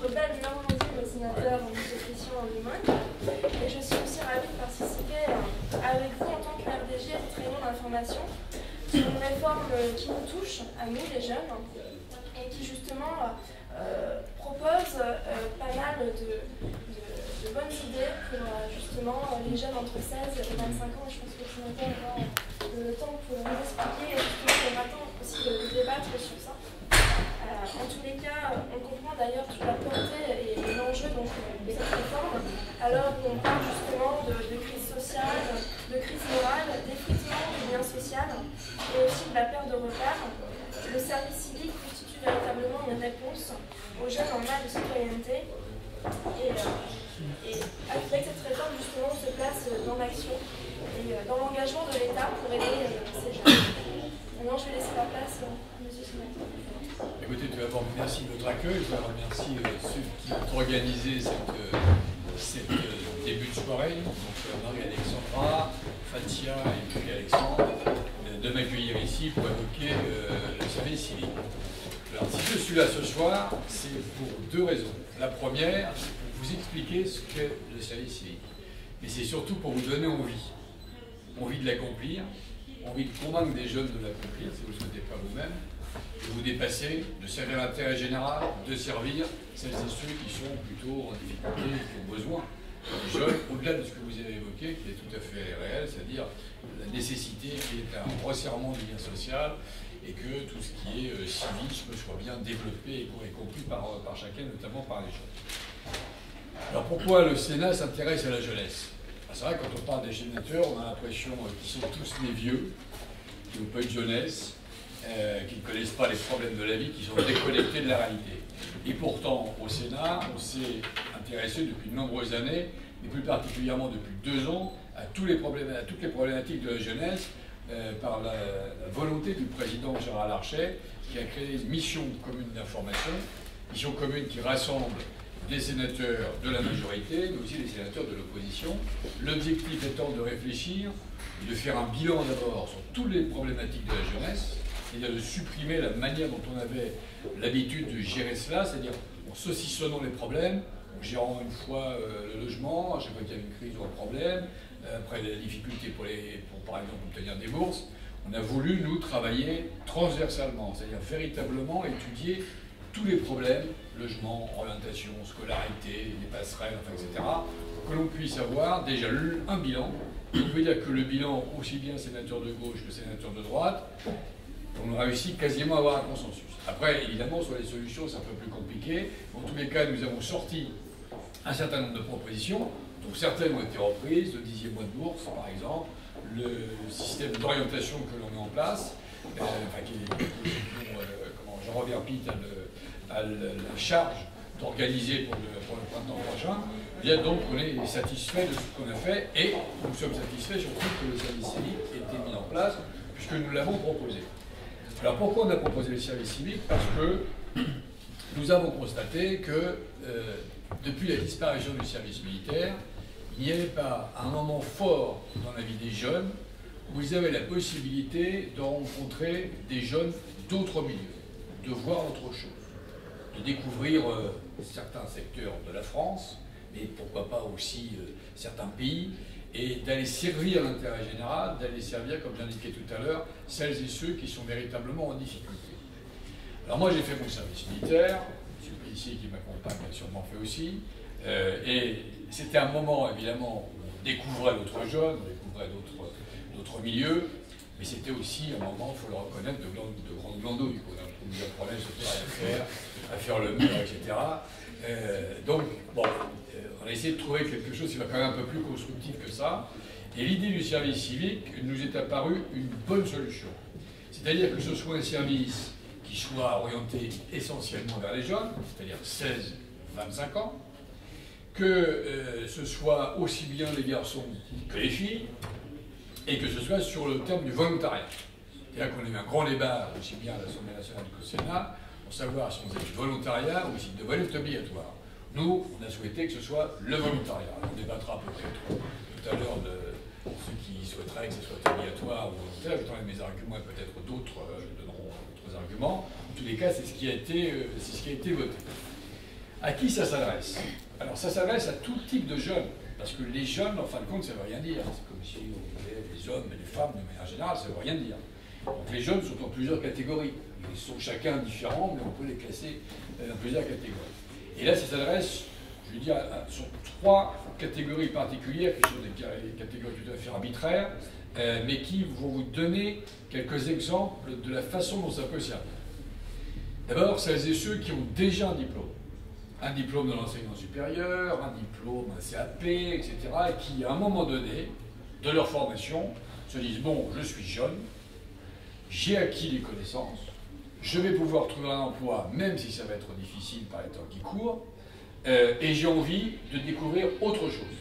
notre belle Normandie, le sénateur Christian Limon. Et je suis aussi ravie de participer avec vous en tant que RDJ à cette réunion d'information sur une réforme qui nous touche, à nous les jeunes, et qui justement propose pas mal de bonnes idées pour justement les jeunes entre 16 et 25 ans. Je pense que le sénateur aura le temps pour nous expliquer et justement il y aura temps aussi de débattre sur ça. En tous les cas, on comprend d'ailleurs toute la portée et l'enjeu de cette réforme, alors où on parle justement de crise sociale, de crise morale, d'effritement du lien social et aussi de la perte de repères. Le service civique constitue véritablement une réponse aux jeunes en mal de citoyenneté. Et avec cette réforme, justement, on se place dans l'action et dans l'engagement de l'État pour aider ces jeunes. Maintenant, je vais laisser la place à M. Sénateur. Écoutez, tout d'abord, merci de votre accueil. Je remercie ceux qui ont organisé cette début de soirée. Donc, Marie-Alexandra, Fatia et puis Alexandre, de m'accueillir ici pour évoquer le service civique. Alors, si je suis là ce soir, c'est pour deux raisons. La première, c'est pour vous expliquer ce qu'est le service civique. Mais c'est surtout pour vous donner envie de l'accomplir, envie de convaincre des jeunes de l'accomplir, si vous ne le souhaitez pas vous-même, de vous dépasser, de servir l'intérêt général, de servir celles et ceux qui sont plutôt en difficulté et qui ont besoin. Les jeunes, au-delà de ce que vous avez évoqué, qui est tout à fait réel, c'est-à-dire la nécessité qu'il y ait un resserrement du lien social et que tout ce qui est civisme soit bien développé et compris par chacun, notamment par les jeunes. Alors pourquoi le Sénat s'intéresse à la jeunesse? C'est vrai, quand on parle des sénateurs, on a l'impression qu'ils sont tous des vieux, qui n'ont pas eu de jeunesse, qui ne connaissent pas les problèmes de la vie, qui sont déconnectés de la réalité. Et pourtant, au Sénat, on s'est intéressé depuis de nombreuses années, et plus particulièrement depuis 2 ans, à toutes les problématiques de la jeunesse, par la volonté du président Gérard Larcher, qui a créé une mission commune d'information, mission commune qui rassemble des sénateurs de la majorité, mais aussi des sénateurs de l'opposition. L'objectif étant de réfléchir, de faire un bilan d'abord sur toutes les problématiques de la jeunesse, c'est-à-dire de supprimer la manière dont on avait l'habitude de gérer cela, c'est-à-dire en saucissonnant les problèmes, en gérant une fois le logement, à chaque fois qu'il y a une crise ou un problème, après la difficulté pour par exemple obtenir des bourses. On a voulu, nous, travailler transversalement, c'est-à-dire véritablement étudier tous les problèmes, logement, orientation, scolarité, les passerelles, enfin, etc., que l'on puisse avoir déjà un bilan. On peut dire que le bilan, aussi bien sénateur de gauche que sénateur de droite, on a réussi quasiment à avoir un consensus. Après, évidemment, sur les solutions, c'est un peu plus compliqué. En tous les cas, nous avons sorti un certain nombre de propositions, dont certaines ont été reprises, le 10e mois de bourse, par exemple, le système d'orientation que l'on met en place, Jean-Robert Pitt a la charge d'organiser pour le printemps prochain. Bien donc, on est satisfait de ce qu'on a fait et nous sommes satisfaits surtout que le service civique ait été mis en place, puisque nous l'avons proposé. Alors pourquoi on a proposé le service civique? Parce que nous avons constaté que depuis la disparition du service militaire, il n'y avait pas un moment fort dans la vie des jeunes où ils avaient la possibilité de rencontrer des jeunes d'autres milieux, de voir autre chose, de découvrir certains secteurs de la France, mais pourquoi pas aussi certains pays, et d'aller servir l'intérêt général, d'aller servir, comme j'indiquais tout à l'heure, celles et ceux qui sont véritablement en difficulté. Alors moi j'ai fait mon service militaire, M. le policier qui m'accompagne a sûrement fait aussi, et c'était un moment évidemment où on découvrait d'autres jeunes, on découvrait d'autres milieux, mais c'était aussi un moment, il faut le reconnaître, de grande glandouille. On nous apprenait à faire le mur, etc. Donc, bon, on a essayé de trouver quelque chose qui va quand même un peu plus constructif que ça. Et l'idée du service civique nous est apparue une bonne solution. C'est-à-dire que ce soit un service qui soit orienté essentiellement vers les jeunes, c'est-à-dire 16-25 ans, que ce soit aussi bien les garçons que les filles, et que ce soit sur le terme du volontariat. C'est-à-dire qu'on a eu un grand débat, aussi bien à l'Assemblée nationale qu'au Sénat, pour savoir si on faisait du volontariat ou s'il devait être obligatoire. Nous, on a souhaité que ce soit le volontariat. On débattra peut-être tout à l'heure de ceux qui souhaiteraient que ce soit obligatoire ou volontaire. Je donnerai mes arguments et peut-être d'autres donneront d'autres arguments. En tous les cas, c'est ce qui a été voté. À qui ça s'adresse? Alors ça s'adresse à tout type de jeunes, parce que les jeunes, en fin de compte, ça ne veut rien dire. C'est comme si on disait les hommes et les femmes, de manière générale, ça ne veut rien dire. Donc les jeunes sont en plusieurs catégories. Ils sont chacun différents, mais on peut les classer dans plusieurs catégories. Et là, ça s'adresse, je veux dire, sur 3 catégories particulières, qui sont des catégories tout à fait arbitraires, mais qui vont vous donner quelques exemples de la façon dont ça peut servir. D'abord, celles et ceux qui ont déjà un diplôme de l'enseignement supérieur, un diplôme, un CAP, etc., et qui, à un moment donné, de leur formation, se disent « Bon, je suis jeune, j'ai acquis les connaissances, je vais pouvoir trouver un emploi, même si ça va être difficile par les temps qui courent, et j'ai envie de découvrir autre chose.